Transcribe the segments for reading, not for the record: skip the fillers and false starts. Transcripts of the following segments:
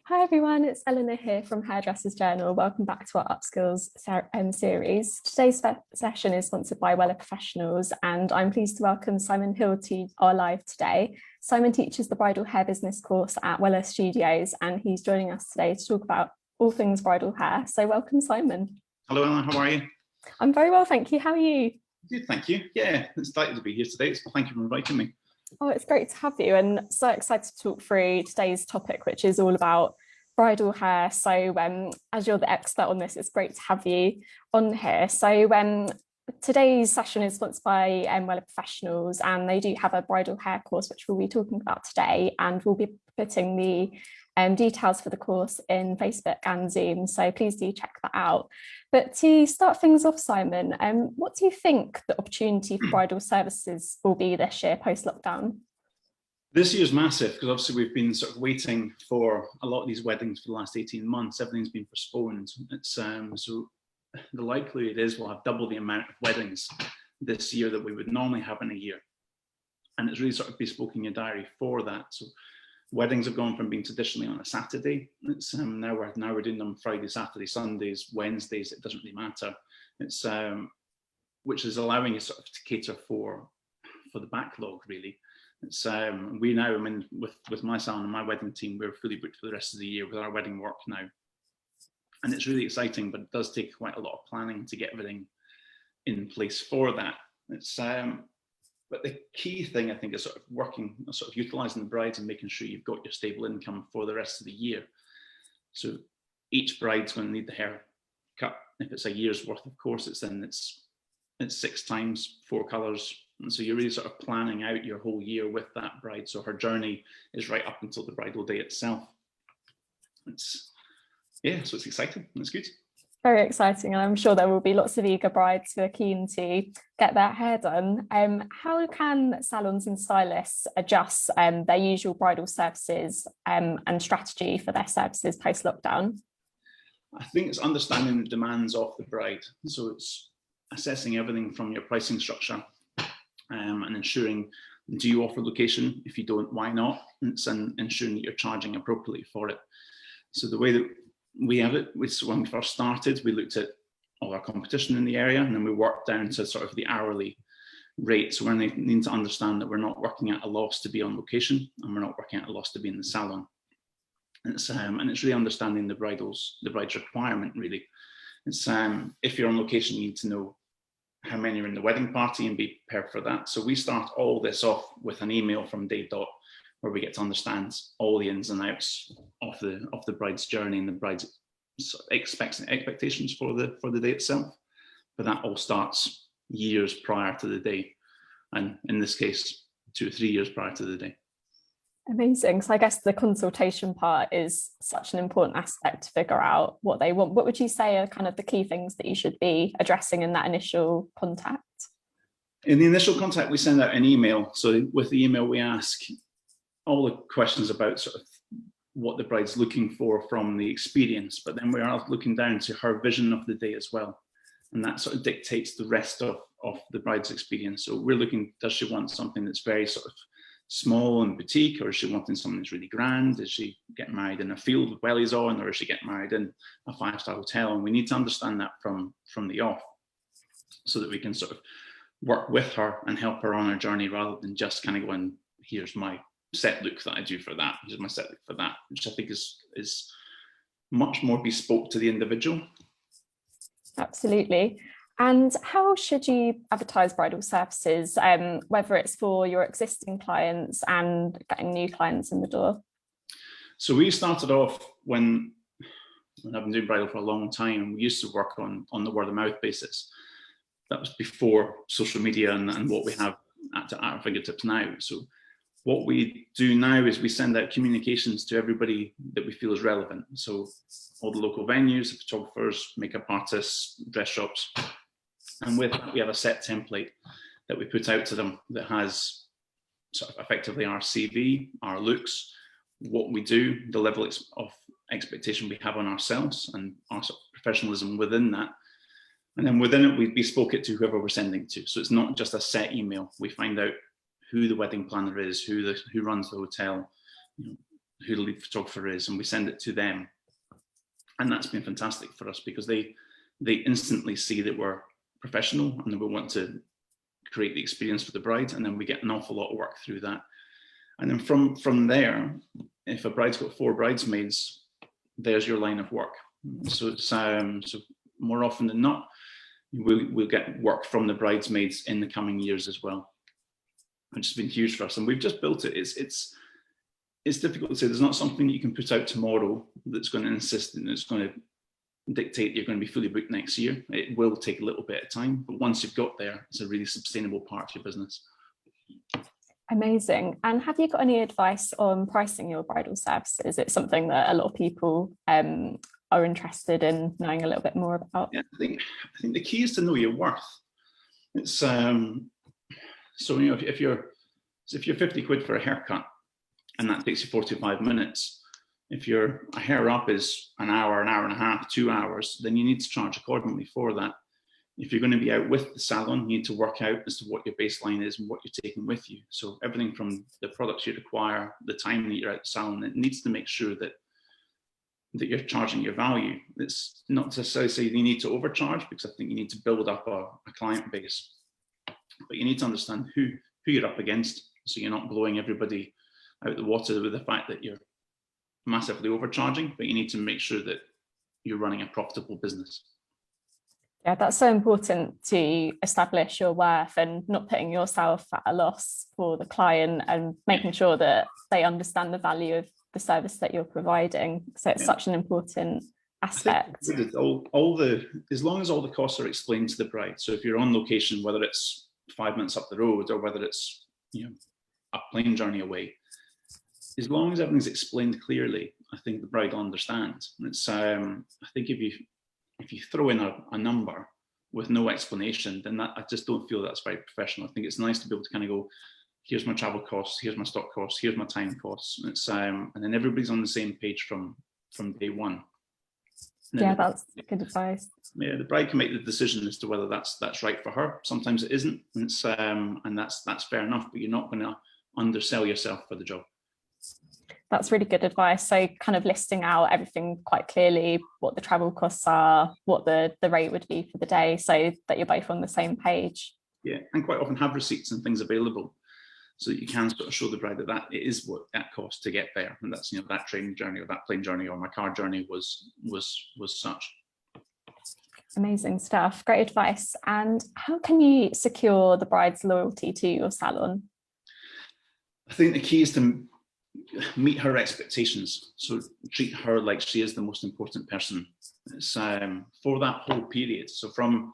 Hi everyone, it's Eleanor here from Hairdressers Journal. Welcome back to our Upskills series. Today's session is sponsored by Wella Professionals, and I'm pleased to welcome Simon Hill to our live today. Simon teaches the Bridal Hair Business course at Wella Studios, and he's joining us today to talk about all things bridal hair. So welcome, Simon. Hello, Eleanor, how are you? I'm very well, thank you. How are you? Good, thank you. Yeah, it's delighted to be here today, so thank you for inviting me. Oh, it's great to have you, and so excited to talk through today's topic, which is all about bridal hair. So as you're the expert on this, it's great to have you on here. So today's session is sponsored by Wella Professionals, and they do have a bridal hair course, which we'll be talking about today, and we'll be putting the details for the course in Facebook and Zoom, so please do check that out. But to start things off, Simon, what do you think the opportunity for bridal services will be this year post-lockdown? This year's massive, because obviously we've been sort of waiting for a lot of these weddings for the last 18 months. Everything's been postponed. It's so the likelihood is we'll have double the amount of weddings this year that we would normally have in a year. And it's really sort of bespoke in your diary for that. So weddings have gone from being traditionally on a Saturday. It's now we're doing them Friday, Saturday, Sundays, Wednesdays. It doesn't really matter. It's which is allowing you sort of to cater for the backlog, really. It's we now, I mean, with my salon and my wedding team, we're fully booked for the rest of the year with our wedding work now, and it's really exciting. But it does take quite a lot of planning to get everything in place for that. It's but the key thing, I think, is sort of utilising the brides and making sure you've got your stable income for the rest of the year. So each bride's going to need the hair cut. If it's a year's worth of courses, then it's 6 times 4 colours. And so you're really sort of planning out your whole year with that bride. So her journey is right up until the bridal day itself. So it's exciting. It's good. Very exciting, and I'm sure there will be lots of eager brides who are keen to get their hair done. How can salons and stylists adjust their usual bridal services and strategy for their services post-lockdown? I think it's understanding the demands of the bride. So it's assessing everything from your pricing structure and ensuring, do you offer location? If you don't, why not? It's ensuring that you're charging appropriately for it. So the way that we have it, when we first started, we looked at all our competition in the area, and then we worked down to sort of the hourly rate. So we're needing to understand that we're not working at a loss to be on location, and we're not working at a loss to be in the salon. And it's really understanding the bride's requirement, really. It's if you're on location, you need to know how many are in the wedding party and be prepared for that. So we start all this off with an email from day dot, where we get to understand all the ins and outs of the bride's journey and the bride's expectations for the day itself. But that all starts years prior to the day, and in this case 2 or 3 years prior to the day. Amazing. So I guess the consultation part is such an important aspect to figure out what they want. What would you say are kind of the key things that you should be addressing in that initial contact? In the initial contact, we send out an email. So with the email, we ask all the questions about sort of what the bride's looking for from the experience, but then we are looking down to her vision of the day as well. And that sort of dictates the rest of the bride's experience. So we're looking, does she want something that's very sort of small and boutique, or is she wanting something that's really grand? Is she getting married in a field with wellies on, or is she getting married in a 5-star hotel? And we need to understand that from the off, so that we can sort of work with her and help her on her journey, rather than just kind of going, here's my set look that I do for that, here's my set look for that, which I think is much more bespoke to the individual. Absolutely. And how should you advertise bridal services, whether it's for your existing clients and getting new clients in the door? So we started off when I've been doing bridal for a long time, and we used to work on the word of mouth basis. That was before social media and what we have at our fingertips now. So what we do now is we send out communications to everybody that we feel is relevant. So all the local venues, the photographers, makeup artists, dress shops. And with that, we have a set template that we put out to them that has sort of effectively our CV, our looks, what we do, the level of expectation we have on ourselves, and our sort of professionalism within that. And then within it, we bespoke it to whoever we're sending to. So it's not just a set email. We find out who the wedding planner is, who runs the hotel, who the lead photographer is, and we send it to them. And that's been fantastic for us because they instantly see that we're professional and that we want to create the experience for the bride, and then we get an awful lot of work through that. And then from there, if a bride's got 4 bridesmaids, there's your line of work. So it's so more often than not, we'll get work from the bridesmaids in the coming years as well, which has been huge for us. And we've just built it. It's difficult to say. There's not something you can put out tomorrow that's going to insist and it's going to dictate you're going to be fully booked next year. It will take a little bit of time, but once you've got there, it's a really sustainable part of your business. Amazing. And have you got any advice on pricing your bridal services? Is it something that a lot of people are interested in knowing a little bit more about? Yeah, I think the key is to know your worth. It's so you know, if you're 50 quid for a haircut and that takes you 45 minutes, if your hair up is an hour and a half, 2 hours, then you need to charge accordingly for that. If you're going to be out with the salon, you need to work out as to what your baseline is and what you're taking with you. So everything from the products you require, the time that you're at the salon, it needs to make sure that you're charging your value. It's not to say you need to overcharge, because I think you need to build up a client base, but you need to understand who you're up against, so you're not blowing everybody out the water with the fact that you're massively overcharging, but you need to make sure that you're running a profitable business. Yeah, that's so important to establish your worth and not putting yourself at a loss for the client, and making sure that they understand the value of the service that you're providing. So it's such an important aspect. As long as all the costs are explained to the bride. So if you're on location, whether it's 5 minutes up the road or whether it's, you know, a plane journey away, as long as everything's explained clearly, I think the bride will understand. It's I think if you throw in a number with no explanation, then I just don't feel that's very professional. I think it's nice to be able to kind of go, here's my travel costs, here's my stock costs, here's my time costs. It's and then everybody's on the same page from day one. Yeah, that's good advice. Yeah, the bride can make the decision as to whether that's right for her. Sometimes it isn't, and it's and that's fair enough. But you're not going to undersell yourself for the job. That's really good advice. So kind of listing out everything quite clearly, what the travel costs are, what the rate would be for the day, so that you're both on the same page. Yeah, and quite often have receipts and things available, so that you can sort of show the bride that it is what that costs to get there, and that's, you know, that train journey or that plane journey or my car journey was such. Amazing stuff. Great advice. And how can you secure the bride's loyalty to your salon? I think the key is to meet her expectations. So treat her like she is the most important person. It's for that whole period. So from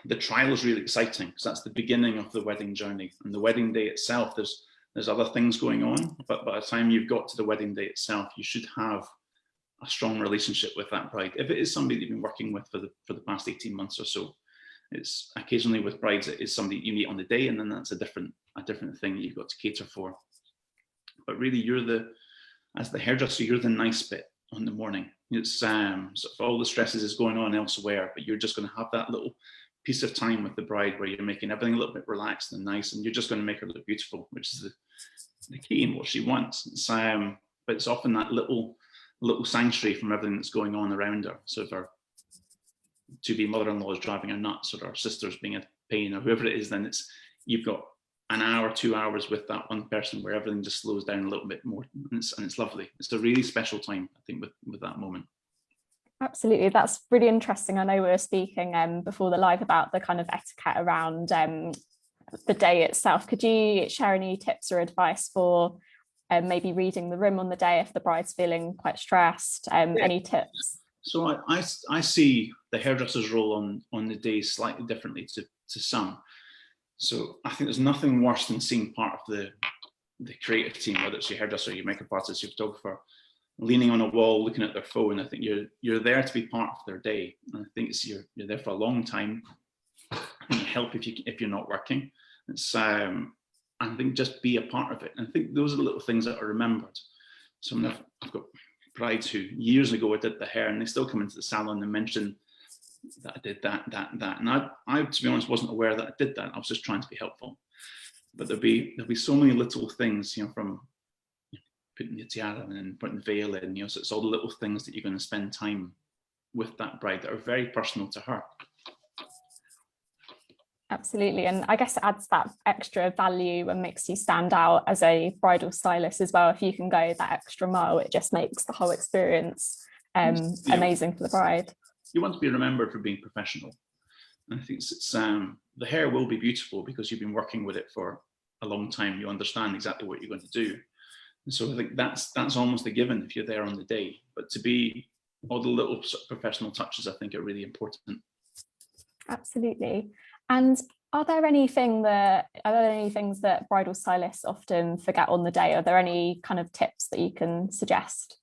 the trial is really exciting, because that's the beginning of the wedding journey, and the wedding day itself, there's other things going on, but by the time you've got to the wedding day itself, you should have a strong relationship with that bride. If it is somebody that you've been working with for the past 18 months or so, it's occasionally with brides, it is somebody you meet on the day, and then that's a different thing that you've got to cater for. But really, as the hairdresser, you're the nice bit on the morning. It's sort of all the stresses is going on elsewhere, but you're just going to have that little piece of time with the bride where you're making everything a little bit relaxed and nice, and you're just going to make her look beautiful, which is the key in what she wants. But it's often that little sanctuary from everything that's going on around her. So if her to-be mother-in-law is driving her nuts, or her sister's being a pain, or whoever it is, then you've got an hour, 2 hours with that one person where everything just slows down a little bit more, and it's lovely. It's a really special time, I think, with that moment. Absolutely, that's really interesting. I know we were speaking before the live about the kind of etiquette around the day itself. Could you share any tips or advice for maybe reading the room on the day if the bride's feeling quite stressed? Any tips? So I see the hairdresser's role on the day slightly differently to some. So I think there's nothing worse than seeing part of the creative team, whether it's your hairdresser, your makeup artist, your photographer, leaning on a wall, looking at their phone. I think you're there to be part of their day. And I think you're there for a long time, and you help if you're not working. It's I think just be a part of it. And I think those are the little things that are remembered. So I've got brides who years ago I did the hair, and they still come into the salon and mention that I did that. And I, to be honest, wasn't aware that I did that. I was just trying to be helpful. But there'll be so many little things, you know, from putting the tiara in and putting the veil in, you know, so it's all the little things that you're going to spend time with that bride that are very personal to her. Absolutely. And I guess it adds that extra value and makes you stand out as a bridal stylist as well. If you can go that extra mile, it just makes the whole experience amazing for the bride. You want to be remembered for being professional. And I think it's the hair will be beautiful because you've been working with it for a long time. You understand exactly what you're going to do. And so I think that's almost a given if you're there on the day. But to be all the little sort of professional touches, I think, are really important. Absolutely. And are there any things that bridal stylists often forget on the day? Are there any kind of tips that you can suggest?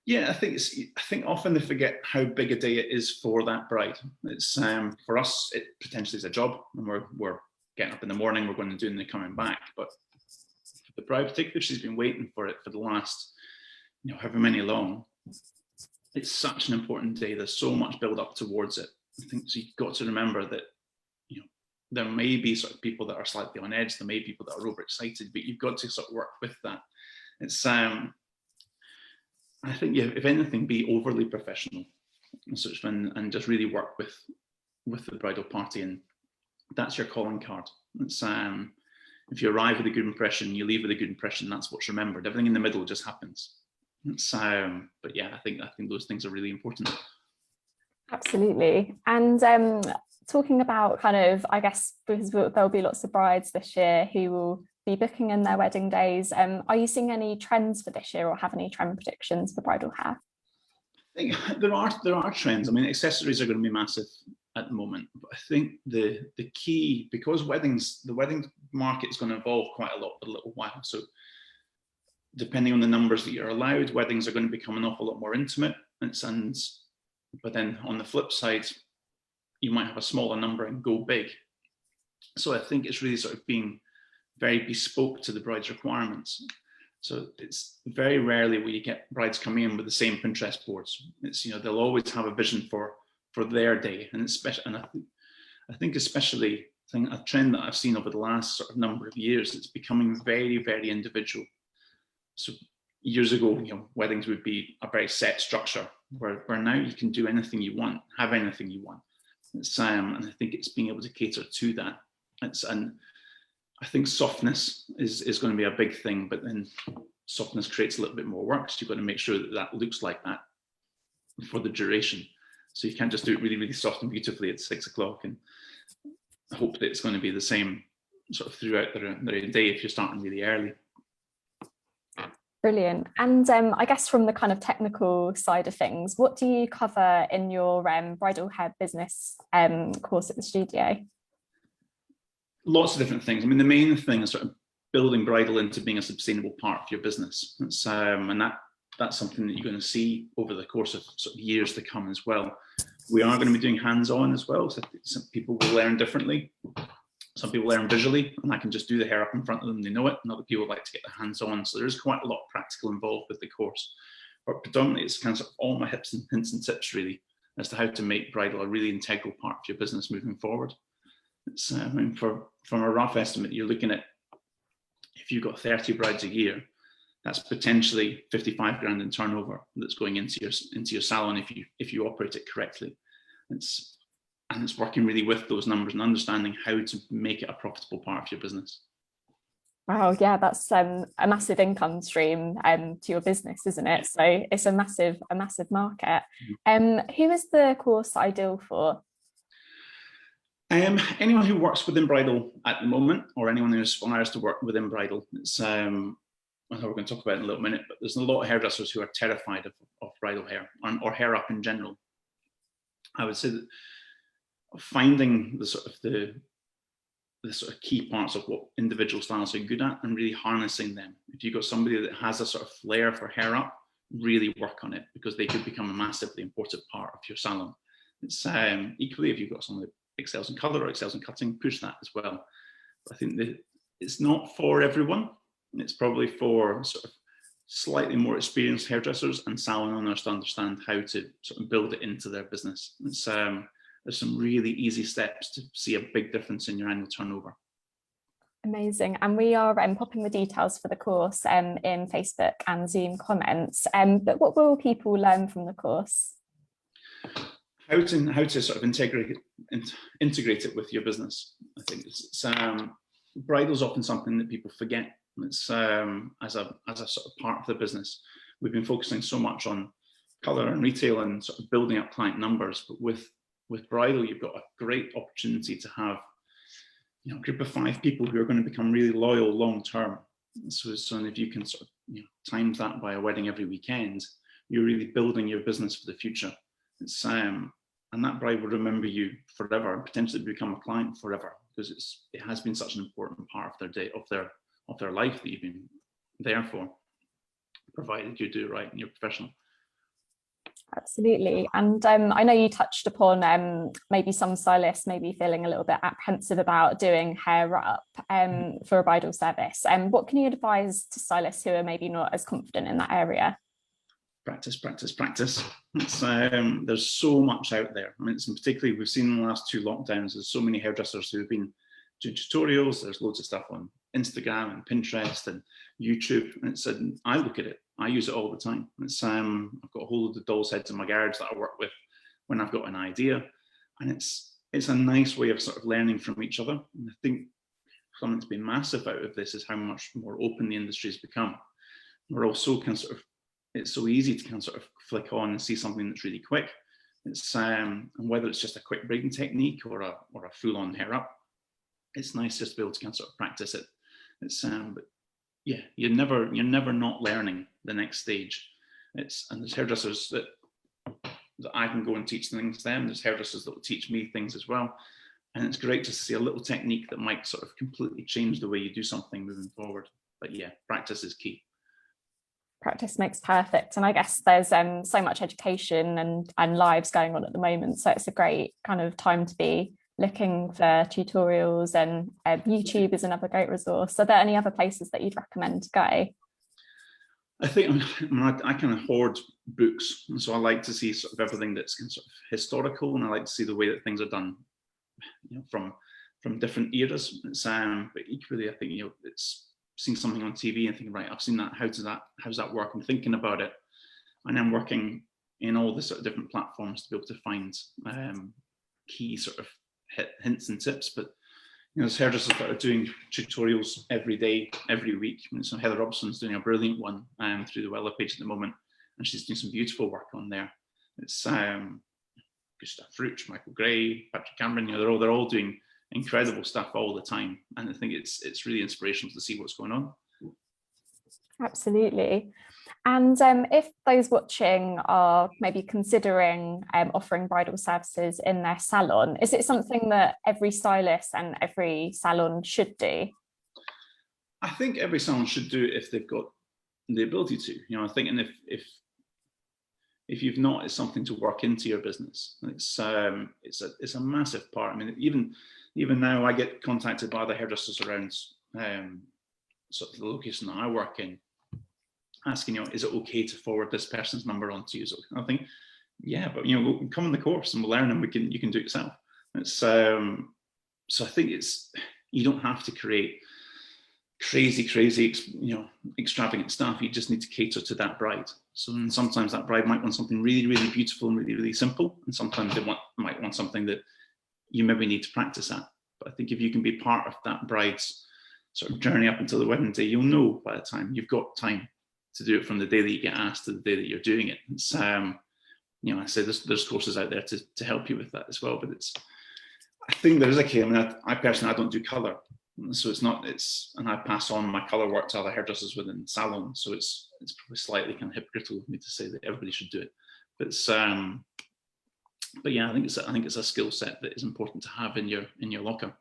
Yeah, I think often they forget how big a day it is for that bride. It's for us, it potentially is a job, and we're getting up in the morning, we're going to do, and they're coming back. But for the bride, particularly if she's been waiting for it for the last, you know, however many long, it's such an important day. There's so much build up towards it. I think so. You've got to remember that, you know, there may be sort of people that are slightly on edge. There may be people that are overexcited, but you've got to sort of work with that. It's I think, yeah, if anything, be overly professional and just really work with the bridal party, and that's your calling card. It's if you arrive with a good impression, you leave with a good impression. That's what's remembered. Everything in the middle just happens. It's but yeah, I think those things are really important. Absolutely. And talking about kind of, I guess, because there'll be lots of brides this year who will be booking in their wedding days. Are you seeing any trends for this year or have any trend predictions for bridal hair? I think there are trends. I mean, accessories are going to be massive at the moment, but I think the key, because the wedding market is going to evolve quite a lot for a little while. So depending on the numbers that you're allowed, weddings are going to become an awful lot more intimate. But then on the flip side, you might have a smaller number and go big. So I think it's really sort of being very bespoke to the bride's requirements. So it's very rarely will you get brides coming in with the same Pinterest boards. It's, you know, they'll always have a vision for their day, and I think especially a trend that I've seen over the last sort of number of years, it's becoming very, very individual. So years ago, you know, weddings would be a very set structure, where now you can do anything you want, have anything you want. It's and I think it's being able to cater to that. And I think softness is going to be a big thing, but then softness creates a little bit more work. So you've got to make sure that looks like that for the duration. So you can't just do it really, really soft and beautifully at 6 o'clock and hope that it's going to be the same sort of throughout the day if you're starting really early. Brilliant. And I guess from the kind of technical side of things, what do you cover in your bridal hair business course at the studio? Lots of different things. I mean, the main thing is sort of building bridal into being a sustainable part of your business. It's, and that's something that you're going to see over the course of sort of years to come as well. We are going to be doing hands-on as well. So some people will learn differently. Some people learn visually, and I can just do the hair up in front of them, they know it, and other people like to get their hands on. So there's quite a lot of practical involved with the course. But predominantly it's kind of, sort of all my hints and tips really as to how to make bridal a really integral part of your business moving forward. It's, I mean, from a rough estimate, you're looking at, if you've got 30 brides a year, that's potentially 55 grand in turnover that's going into your salon if you operate it correctly. And it's working really with those numbers and understanding how to make it a profitable part of your business. Wow, yeah, that's a massive income stream to your business, isn't it? So it's a massive market. Who is the course ideal for? Anyone who works within bridal at the moment, or anyone who aspires to work within bridal. It's I know we're going to talk about it in a little minute, but there's a lot of hairdressers who are terrified of bridal hair or hair up in general. I would say that finding the sort of key parts of what individual styles are good at and really harnessing them. If you've got somebody that has a sort of flair for hair up, really work on it, because they could become a massively important part of your salon. It's equally, if you've got someone that excels in color or excels in cutting, push that as well. But I think that it's not for everyone. It's probably for sort of slightly more experienced hairdressers and salon owners to understand how to sort of build it into their business. It's there's some really easy steps to see a big difference in your annual turnover. Amazing. And we are popping the details for the course in Facebook and Zoom comments. But what will people learn from the course? How to sort of integrate it with your business. I think bridal's often something that people forget. It's as a sort of part of the business. We've been focusing so much on colour and retail and sort of building up client numbers, but with bridal, you've got a great opportunity to have, you know, a group of 5 people who are going to become really loyal long term. So if you can sort of, you know, times that by a wedding every weekend, you're really building your business for the future. It's and that bride will remember you forever and potentially become a client forever, because it has been such an important part of their day, of their life that you've been there for, provided you do it right and you're professional. Absolutely. And I know you touched upon maybe some stylists maybe feeling a little bit apprehensive about doing hair up for a bridal service. What can you advise to stylists who are maybe not as confident in that area? Practice, practice, practice. There's so much out there. I mean, particularly we've seen in the last 2 lockdowns, there's so many hairdressers who have been doing tutorials. There's loads of stuff on Instagram and Pinterest and YouTube. And I look at it. I use it all the time. I've got a whole load of dolls' heads in my garage that I work with when I've got an idea, and it's a nice way of sort of learning from each other. And I think something that's been massive out of this is how much more open the industry has become. We're also it's so easy to kind of sort of flick on and see something that's really quick. And whether it's just a quick braiding technique or a full-on hair up, it's nice just to be able to kind of sort of practice it. But yeah, you're never not learning the next stage. And there's hairdressers that I can go and teach things to them. There's hairdressers that will teach me things as well. And it's great to see a little technique that might sort of completely change the way you do something moving forward. But yeah, practice is key. Practice makes perfect. And I guess there's so much education and lives going on at the moment. So it's a great kind of time to be looking for tutorials, and YouTube is another great resource. Are there any other places that you'd recommend to go? I think I kind of hoard books, and so I like to see sort of everything that's kind of sort of historical, and I like to see the way that things are done, you know, from different eras. But equally, I think, you know, it's seeing something on TV and thinking, right, I've seen that. How does that work? I'm thinking about it, and then working in all the sort of different platforms to be able to find key sort of hints and tips. But you know, there's hairdressers that are doing tutorials every day, every week. I mean, so Heather Robson's doing a brilliant one through the Wella page at the moment, and she's doing some beautiful work on there. It's Gustav Fruch, Michael Gray, Patrick Cameron. You know, they're all doing incredible stuff all the time, and I think it's really inspirational to see what's going on. Absolutely. And if those watching are maybe considering offering bridal services in their salon, is it something that every stylist and every salon should do? I think every salon should do it if they've got the ability to. You know, I think, and if you've not, it's something to work into your business. It's a massive part. I mean, even now, I get contacted by other hairdressers around sort of the location that I work in, asking, you know, is it okay to forward this person's number on to you? So I think, yeah, but you know, we'll come in the course and we'll learn, and you can do it yourself. It's so I think you don't have to create crazy, you know, extravagant stuff. You just need to cater to that bride. So sometimes that bride might want something really, really beautiful and really, really simple, and sometimes they might want something that you maybe need to practice at. But I think if you can be part of that bride's sort of journey up until the wedding day, you'll know by the time you've got time to do it, from the day that you get asked to the day that you're doing it. It's you know, I say there's courses out there to help you with that as well. But I think there is a key. I mean, I personally, I don't do colour, so and I pass on my colour work to other hairdressers within salon. So it's probably slightly kind of hypocritical of me to say that everybody should do it. But yeah, I think it's a skill set that is important to have in your locker.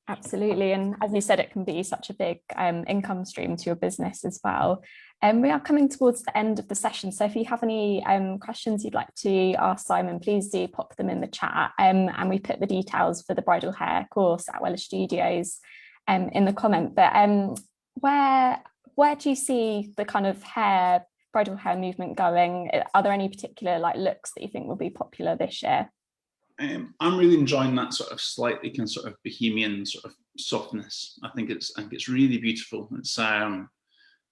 Absolutely. And as you said, it can be such a big income stream to your business as well. And we are coming towards the end of the session. So if you have any questions you'd like to ask Simon, please do pop them in the chat. And we put the details for the Bridal Hair course at Wella Studios in the comment. But where do you see the kind of bridal hair movement going? Are there any particular looks that you think will be popular this year? I'm really enjoying that sort of slightly kind of sort of bohemian sort of softness. I think it's really beautiful. It's I'm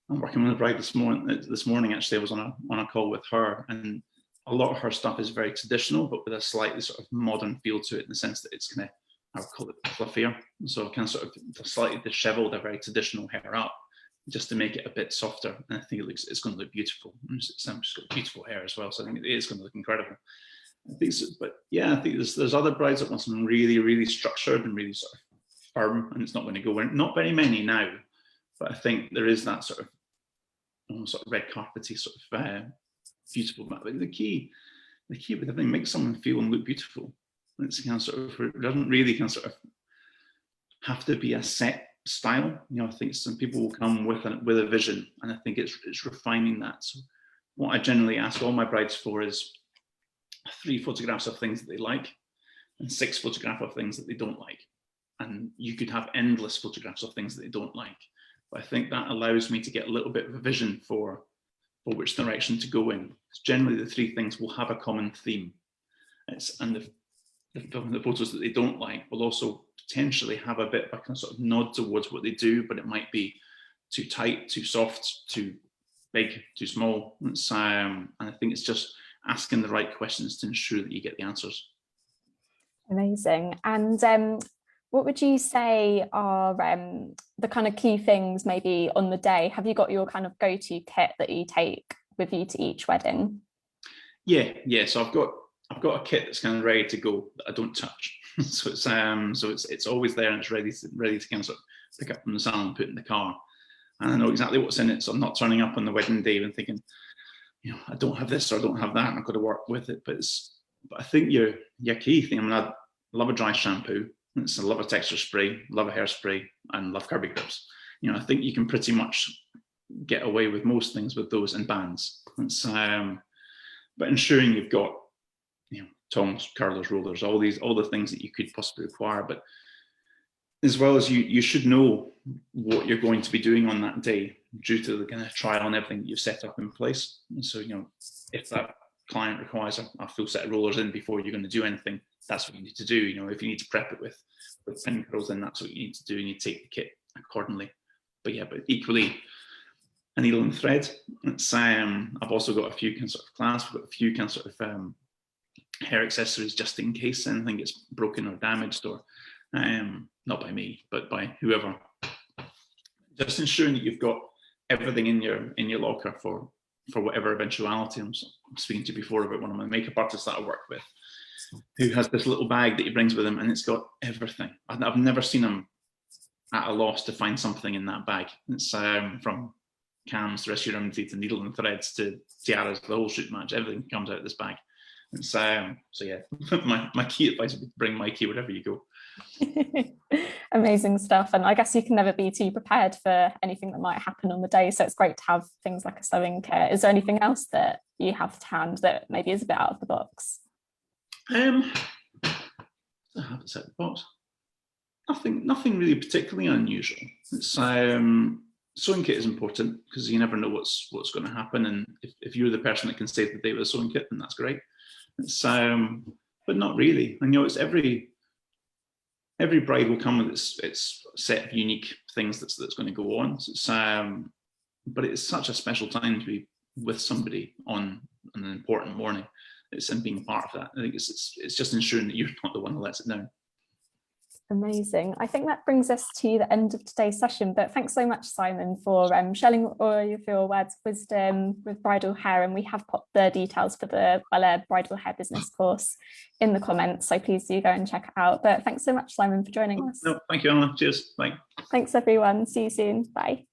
working with a bride this morning. Actually, I was on a call with her, and a lot of her stuff is very traditional, but with a slightly sort of modern feel to it, in the sense that it's kind of, I would call it fluffier. So kind of sort of slightly disheveled, a very traditional hair up, just to make it a bit softer. And I think it's going to look beautiful. She's got beautiful hair as well, so I think it is going to look incredible. I think so, but yeah, I think there's other brides that want something really, really structured and really sort of firm, and it's not going to go in. Not very many now, but I think there is that sort of almost sort of red carpety sort of beautiful. But the key with everything, make someone feel and look beautiful. It's kind of sort of, it doesn't really kind of sort of have to be a set style. You know, I think some people will come with a vision, and I think it's refining that. So what I generally ask all my brides for is 3 photographs of things that they like and 6 photographs of things that they don't like. And you could have endless photographs of things that they don't like. But I think that allows me to get a little bit of a vision for which direction to go in. Because generally the 3 things will have a common theme. And the photos that they don't like will also potentially have a bit of a kind of sort of nod towards what they do, but it might be too tight, too soft, too big, too small. And I think it's just asking the right questions to ensure that you get the answers. Amazing. And what would you say are the kind of key things maybe on the day? Have you got your kind of go-to kit that you take with you to each wedding? Yeah. So I've got a kit that's kind of ready to go that I don't touch. So it's always there, and it's ready to kind of sort of pick up from the salon and put in the car. And I know exactly what's in it, so I'm not turning up on the wedding day and thinking, you know, I don't have this or I don't have that, and I've got to work with it. But I think your key thing, I mean, I love a dry shampoo. I love a texture spray, love a hairspray, and love curvy grips. You know, I think you can pretty much get away with most things with those, and bands. But ensuring you've got, you know, tongs, curlers, rollers, all the things that you could possibly require. But as well as you should know what you're going to be doing on that day, due to the kind of trial and everything that you've set up in place. And so, you know, if that client requires a full set of rollers in before you're going to do anything, that's what you need to do. You know, if you need to prep it with pin curls, then that's what you need to do, and you take the kit accordingly. But equally, a needle and thread. I've also got a few kind of sort of clasps, I've got a few kind of sort of hair accessories just in case anything gets broken or damaged, or not by me, but by whoever. Just ensuring that you've got everything in your locker for whatever eventuality. I'm speaking to you before about one of my makeup artists that I work with, who has this little bag that he brings with him, and it's got everything. I've never seen him at a loss to find something in that bag. It's from cams to rescue remedy to needle and threads to tiaras, the whole shoot match, everything comes out of this bag. And so yeah, my key advice would be to bring my key wherever you go. Amazing stuff. And I guess you can never be too prepared for anything that might happen on the day, so it's great to have things like a sewing kit. Is there anything else that you have to hand that maybe is a bit out of the box? I have to set the box. Nothing really particularly unusual. It's sewing kit is important, because you never know what's going to happen, and if you're the person that can save the day with a sewing kit, then that's great. It's but not really. And you know, it's every bride will come with its set of unique things that's going to go on. So it's but it's such a special time to be with somebody on an important morning. It's being part of that. I think it's just ensuring that you're not the one who lets it down. Amazing. I think that brings us to the end of today's session, but thanks so much, Simon, for sharing all of your words of wisdom with bridal hair, and we have popped the details for the Wella Bridal Hair Business course in the comments, so please do go and check it out. But thanks so much, Simon, for joining us. No, thank you, Anna. Cheers. Bye. Thanks, everyone. See you soon. Bye.